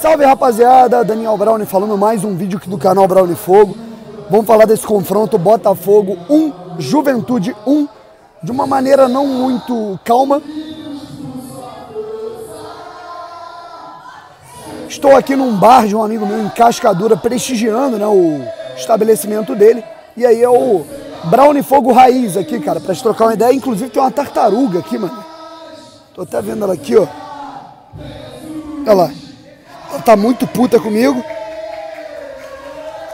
Salve rapaziada, Daniel Brownie falando, mais um vídeo aqui do canal Brownie Fogo. Vamos falar desse confronto Botafogo 1, Juventude 1, de uma maneira não muito calma. Estou aqui num bar de um amigo meu em Cascadura, prestigiando, né, o estabelecimento dele. E aí é o Brownie Fogo Raiz aqui, cara, pra gente trocar uma ideia. Inclusive tem uma tartaruga aqui, mano. Tô até vendo ela aqui, ó. Olha lá. Ela tá muito puta comigo.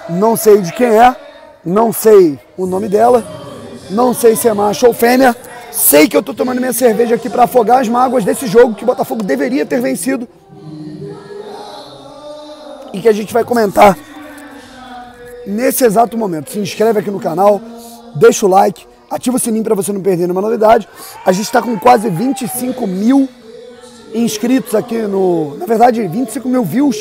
Não sei de quem é. Não sei o nome dela. Não sei se é macho ou fêmea. Sei que eu tô tomando minha cerveja aqui pra afogar as mágoas desse jogo que o Botafogo deveria ter vencido. E que a gente vai comentar nesse exato momento. Se inscreve aqui no canal, deixa o like, ativa o sininho para você não perder nenhuma novidade. A gente está com quase 25 mil inscritos aqui no... Na verdade, 25 mil views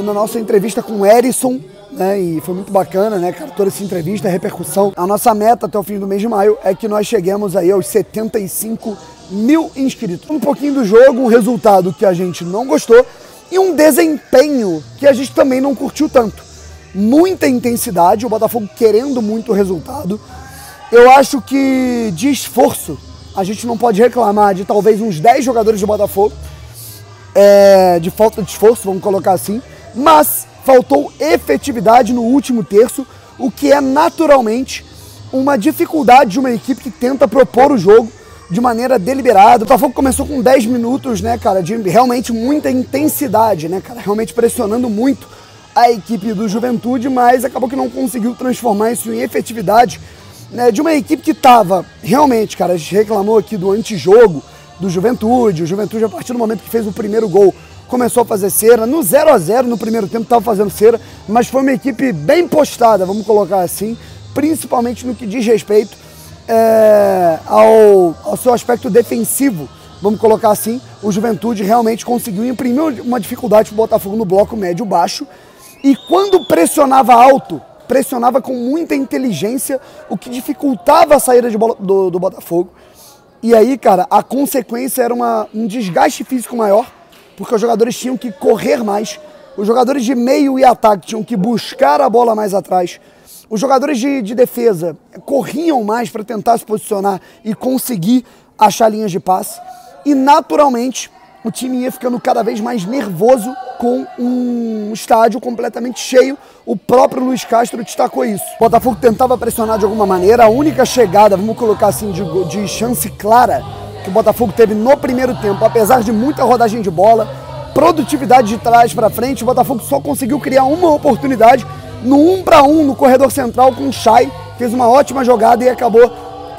na nossa entrevista com o Erisson, né? E foi muito bacana, né, cara? Toda essa entrevista, a repercussão. A nossa meta até o fim do mês de maio é que nós cheguemos aí aos 75 mil inscritos. Um pouquinho do jogo, um resultado que a gente não gostou e um desempenho que a gente também não curtiu tanto. Muita intensidade, o Botafogo querendo muito o resultado. Eu acho que de esforço, a gente não pode reclamar de talvez uns 10 jogadores do Botafogo, de falta de esforço, vamos colocar assim, mas faltou efetividade no último terço, o que é naturalmente uma dificuldade de uma equipe que tenta propor o jogo de maneira deliberada. O Botafogo começou com 10 minutos, né, cara, de realmente muita intensidade, né, cara, realmente pressionando muito a equipe do Juventude, mas acabou que não conseguiu transformar isso em efetividade, né, de uma equipe que estava realmente, cara, a gente reclamou aqui do antijogo do Juventude. O Juventude, a partir do momento que fez o primeiro gol, começou a fazer cera. No 0 a 0 no primeiro tempo estava fazendo cera, mas foi uma equipe bem postada, vamos colocar assim, principalmente no que diz respeito ao seu aspecto defensivo, vamos colocar assim. O Juventude realmente conseguiu imprimir uma dificuldade para o Botafogo no bloco médio-baixo. E quando pressionava alto, pressionava com muita inteligência, o que dificultava a saída de bola do Botafogo. E aí, cara, a consequência era um desgaste físico maior, porque os jogadores tinham que correr mais, os jogadores de meio e ataque tinham que buscar a bola mais atrás, os jogadores de defesa corriam mais para tentar se posicionar e conseguir achar linhas de passe. E, naturalmente, o time ia ficando cada vez mais nervoso com um estádio completamente cheio. O próprio Luiz Castro destacou isso. O Botafogo tentava pressionar de alguma maneira. A única chegada, vamos colocar assim, de chance clara que o Botafogo teve no primeiro tempo, apesar de muita rodagem de bola, produtividade de trás para frente, o Botafogo só conseguiu criar uma oportunidade no 1 para 1 no corredor central com o Chay. Fez uma ótima jogada e acabou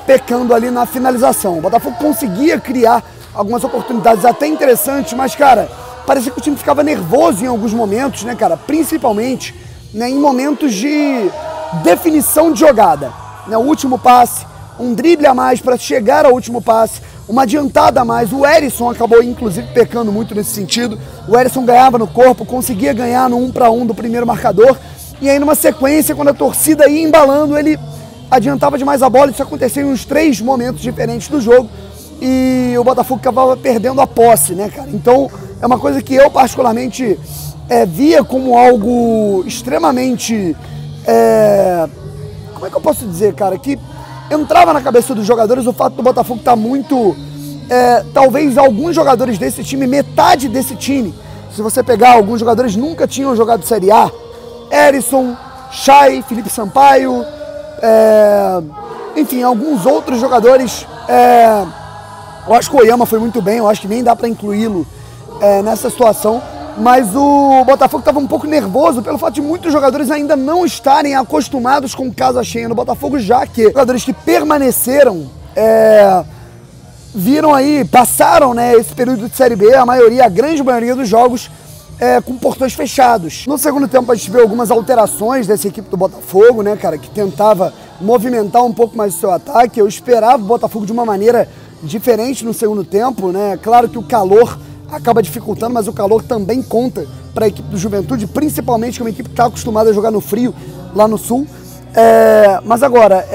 pecando ali na finalização. O Botafogo conseguia criar algumas oportunidades até interessantes, mas, cara, parecia que o time ficava nervoso em alguns momentos, né, cara? Principalmente, né, em momentos de definição de jogada. Né, o último passe, um drible a mais para chegar ao último passe, uma adiantada a mais. O Erisson acabou, inclusive, pecando muito nesse sentido. O Erisson ganhava no corpo, conseguia ganhar no 1 para 1 do primeiro marcador. E aí, numa sequência, quando a torcida ia embalando, ele adiantava demais a bola. Isso aconteceu em uns 3 momentos diferentes do jogo. E o Botafogo acabava perdendo a posse, né, cara? Então, é uma coisa que eu, particularmente, via como algo extremamente... como é que eu posso dizer, cara? Que entrava na cabeça dos jogadores o fato do Botafogo estar muito... talvez alguns jogadores desse time, metade desse time, se você pegar, alguns jogadores nunca tinham jogado Série A. Erisson, Chay, Felipe Sampaio, enfim, alguns outros jogadores... eu acho que o Oyama foi muito bem, eu acho que nem dá para incluí-lo nessa situação, mas o Botafogo estava um pouco nervoso pelo fato de muitos jogadores ainda não estarem acostumados com casa cheia no Botafogo, já que jogadores que permaneceram, viram aí, passaram, né, esse período de Série B, a grande maioria dos jogos com portões fechados. No segundo tempo a gente viu algumas alterações dessa equipe do Botafogo, né, cara, que tentava movimentar um pouco mais o seu ataque. Eu esperava o Botafogo de uma maneira diferente no segundo tempo, né? Claro que o calor acaba dificultando, mas o calor também conta para a equipe do Juventude, principalmente que é uma equipe que está acostumada a jogar no frio lá no Sul. Mas agora,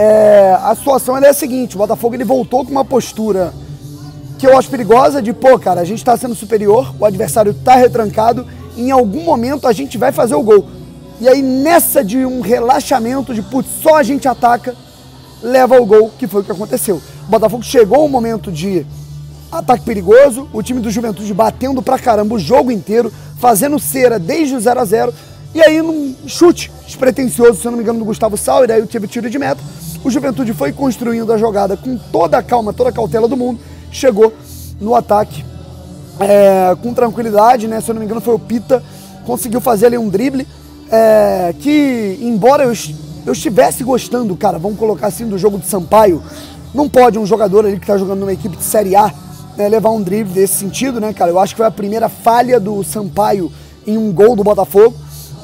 a situação é a seguinte: o Botafogo ele voltou com uma postura que eu acho perigosa de, pô, cara, a gente tá sendo superior, o adversário tá retrancado em algum momento a gente vai fazer o gol. E aí nessa de um relaxamento, de putz, só a gente ataca, leva o gol, que foi o que aconteceu. O Botafogo chegou um momento de ataque perigoso, o time do Juventude batendo pra caramba o jogo inteiro, fazendo cera desde o 0 a 0, e aí num chute despretensioso, se eu não me engano, do Gustavo Sauer, aí teve tiro de meta, o Juventude foi construindo a jogada com toda a calma, toda a cautela do mundo, chegou no ataque com tranquilidade, né? Se eu não me engano foi o Pita, conseguiu fazer ali um drible, que embora eu estivesse gostando, cara, vamos colocar assim, do jogo do Sampaio, não pode um jogador ali que tá jogando numa equipe de Série A, né, levar um drible desse sentido, né, cara? Eu acho que foi a primeira falha do Sampaio em um gol do Botafogo,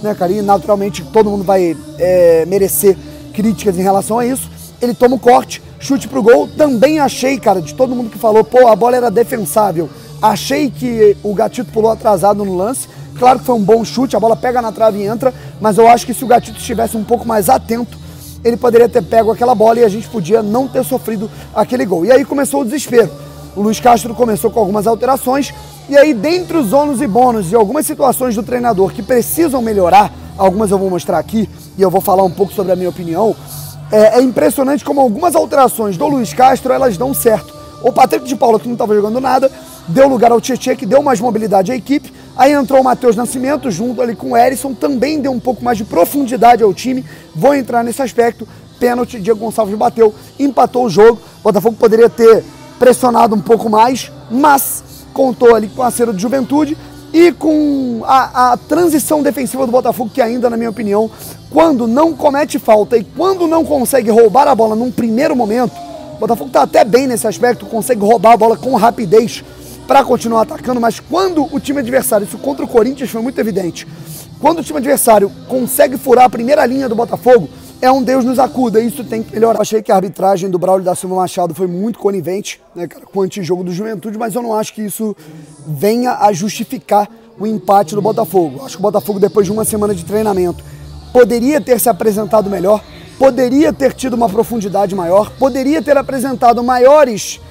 né, cara? E naturalmente todo mundo vai merecer críticas em relação a isso. Ele toma o corte, chute pro gol. Também achei, cara, de todo mundo que falou, pô, a bola era defensável. Achei que o Gatito pulou atrasado no lance. Claro que foi um bom chute, a bola pega na trave e entra, mas eu acho que se o Gatito estivesse um pouco mais atento, ele poderia ter pego aquela bola e a gente podia não ter sofrido aquele gol. E aí começou o desespero. O Luiz Castro começou com algumas alterações, e aí dentre os ônus e bônus de algumas situações do treinador que precisam melhorar, algumas eu vou mostrar aqui, e eu vou falar um pouco sobre a minha opinião, é impressionante como algumas alterações do Luiz Castro, elas dão certo. O Patrick de Paula, que não estava jogando nada, deu lugar ao Tietê, que deu mais mobilidade à equipe, aí entrou o Matheus Nascimento junto ali com o Erisson, também deu um pouco mais de profundidade ao time, vou entrar nesse aspecto, pênalti, Diego Gonçalves bateu, empatou o jogo, o Botafogo poderia ter pressionado um pouco mais, mas contou ali com a cera de Juventude e com a transição defensiva do Botafogo, que ainda, na minha opinião, quando não comete falta e quando não consegue roubar a bola num primeiro momento, o Botafogo está até bem nesse aspecto, consegue roubar a bola com rapidez para continuar atacando, mas quando o time adversário, isso contra o Corinthians foi muito evidente, quando o time adversário consegue furar a primeira linha do Botafogo, é um Deus nos acuda, isso tem que melhorar. Eu achei que a arbitragem do Braulio da Silva Machado foi muito conivente, né, cara, com o antijogo do Juventude, mas eu não acho que isso venha a justificar o empate do Botafogo. Acho que o Botafogo, depois de uma semana de treinamento, poderia ter se apresentado melhor, poderia ter tido uma profundidade maior, poderia ter apresentado maiores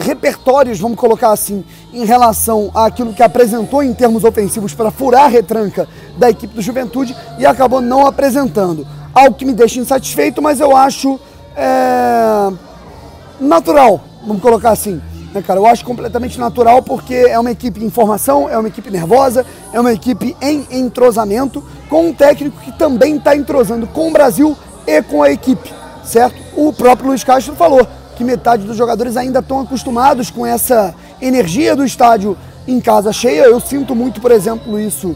repertórios, vamos colocar assim, em relação àquilo que apresentou em termos ofensivos para furar a retranca da equipe do Juventude e acabou não apresentando. Algo que me deixa insatisfeito, mas eu acho natural, vamos colocar assim, né, cara? Eu acho completamente natural porque é uma equipe em formação, é uma equipe nervosa, é uma equipe em entrosamento, com um técnico que também está entrosando com o Brasil e com a equipe, certo? O próprio Luiz Castro falou que metade dos jogadores ainda estão acostumados com essa energia do estádio em casa cheia. Eu sinto muito, por exemplo, isso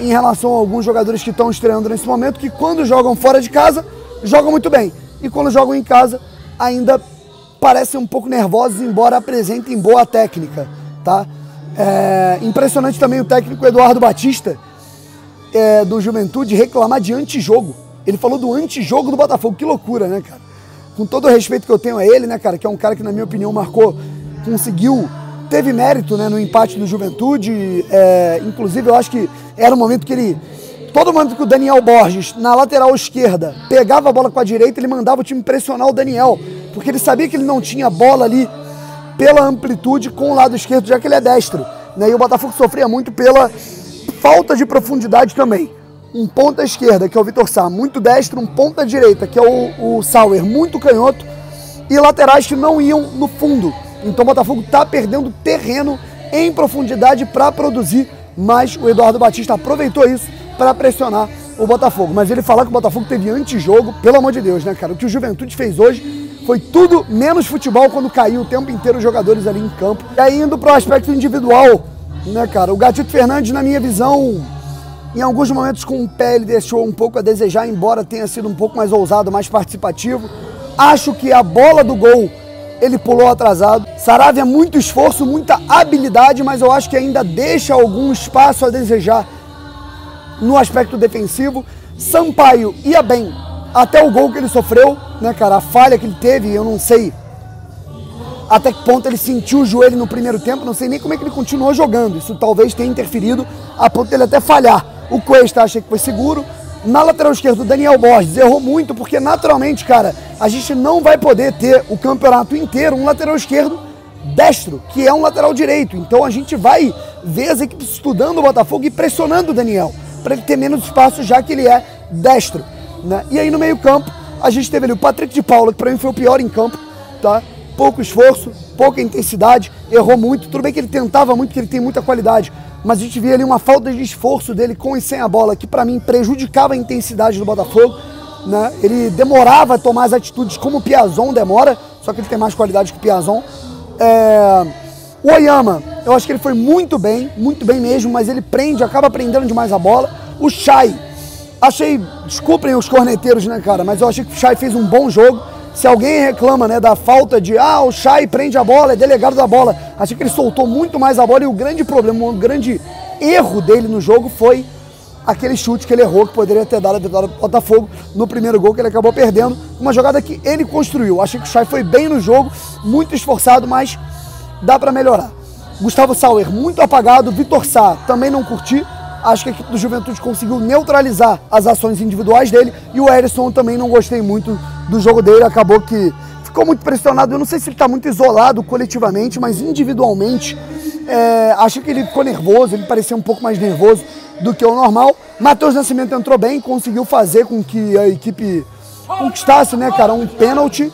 em relação a alguns jogadores que estão estreando nesse momento, que quando jogam fora de casa, jogam muito bem. E quando jogam em casa, ainda parecem um pouco nervosos, embora apresentem boa técnica, tá? Impressionante também o técnico Eduardo Batista, do Juventude, reclamar de antijogo. Ele falou do antijogo do Botafogo, que loucura, né, cara? Com todo o respeito que eu tenho a ele, né, cara, que é um cara que, na minha opinião, teve mérito, né, no empate do Juventude, inclusive eu acho que era o momento que todo momento que o Daniel Borges, na lateral esquerda, pegava a bola com a direita, ele mandava o time pressionar o Daniel, porque ele sabia que ele não tinha bola ali pela amplitude com o lado esquerdo, já que ele é destro, né, e o Botafogo sofria muito pela falta de profundidade também. Um ponta esquerda, que é o Vitor Sá, muito destro, um ponta direita, que é o Sauer, muito canhoto, e laterais que não iam no fundo. Então o Botafogo está perdendo terreno em profundidade para produzir, mas o Eduardo Batista aproveitou isso para pressionar o Botafogo. Mas ele falar que o Botafogo teve antijogo, pelo amor de Deus, né, cara? O que o Juventude fez hoje foi tudo menos futebol quando caiu o tempo inteiro os jogadores ali em campo. E aí indo para o aspecto individual, né, cara? O Gatito Fernandes, na minha visão, em alguns momentos com o pé ele deixou um pouco a desejar, embora tenha sido um pouco mais ousado, mais participativo. Acho que a bola do gol ele pulou atrasado. Saravia, muito esforço, muita habilidade, mas eu acho que ainda deixa algum espaço a desejar no aspecto defensivo. Sampaio ia bem até o gol que ele sofreu, né, cara? A falha que ele teve, eu não sei até que ponto ele sentiu o joelho no primeiro tempo, não sei nem como é que ele continuou jogando. Isso talvez tenha interferido a ponto dele até falhar. O Cuesta achei que foi seguro. Na lateral esquerda, o Daniel Borges errou muito, porque naturalmente, cara, a gente não vai poder ter o campeonato inteiro um lateral esquerdo destro, que é um lateral direito. Então a gente vai ver as equipes estudando o Botafogo e pressionando o Daniel, para ele ter menos espaço, já que ele é destro, né? E aí no meio campo, a gente teve ali o Patrick de Paula, que para mim foi o pior em campo, tá? Pouco esforço, pouca intensidade, errou muito. Tudo bem que ele tentava muito, que ele tem muita qualidade, mas a gente via ali uma falta de esforço dele com e sem a bola, que para mim prejudicava a intensidade do Botafogo, né? Ele demorava a tomar as atitudes como o Piazon demora, só que ele tem mais qualidade que o Piazon. O Oyama, eu acho que ele foi muito bem mesmo, mas ele acaba prendendo demais a bola. O Chay, desculpem os corneteiros, né, cara, mas eu achei que o Chay fez um bom jogo. Se alguém reclama, né, da falta de, o Chay prende a bola, é delegado da bola, achei que ele soltou muito mais a bola, e o grande problema, o grande erro dele no jogo foi aquele chute que ele errou, que poderia ter dado a vitória do Botafogo no primeiro gol, que ele acabou perdendo, uma jogada que ele construiu. Achei que o Chay foi bem no jogo, muito esforçado, mas dá para melhorar. Gustavo Sauer, muito apagado. Vitor Sá, também não curti. Acho que a equipe do Juventude conseguiu neutralizar as ações individuais dele. E o Erisson também não gostei muito do jogo dele. Acabou que ficou muito pressionado. Eu não sei se ele está muito isolado coletivamente, mas individualmente acho que ele ficou nervoso. Ele parecia um pouco mais nervoso do que o normal. Matheus Nascimento entrou bem, conseguiu fazer com que a equipe conquistasse, né, cara, um pênalti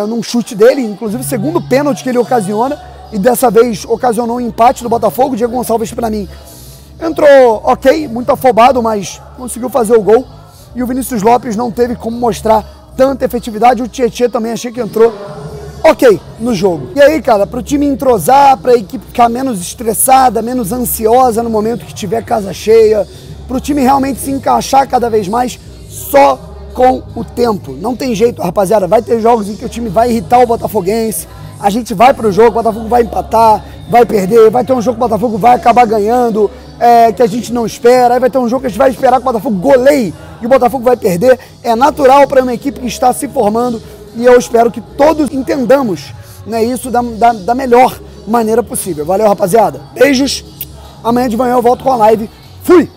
num chute dele. Inclusive o segundo pênalti que ele ocasiona. E dessa vez ocasionou um empate do Botafogo. Diego Gonçalves, para mim, entrou ok, muito afobado, mas conseguiu fazer o gol. E o Vinícius Lopes não teve como mostrar tanta efetividade. O Tietê também achei que entrou ok no jogo. E aí, cara, para o time entrosar, para a equipe ficar menos estressada, menos ansiosa no momento que tiver casa cheia, para o time realmente se encaixar cada vez mais, só com o tempo. Não tem jeito, rapaziada. Vai ter jogos em que o time vai irritar o botafoguense. A gente vai pro jogo, o Botafogo vai empatar, vai perder, vai ter um jogo que o Botafogo vai acabar ganhando, que a gente não espera, aí vai ter um jogo que a gente vai esperar que o Botafogo goleie e o Botafogo vai perder. É natural para uma equipe que está se formando e eu espero que todos entendamos, né, isso da melhor maneira possível. Valeu, rapaziada. Beijos. Amanhã de manhã eu volto com a live. Fui!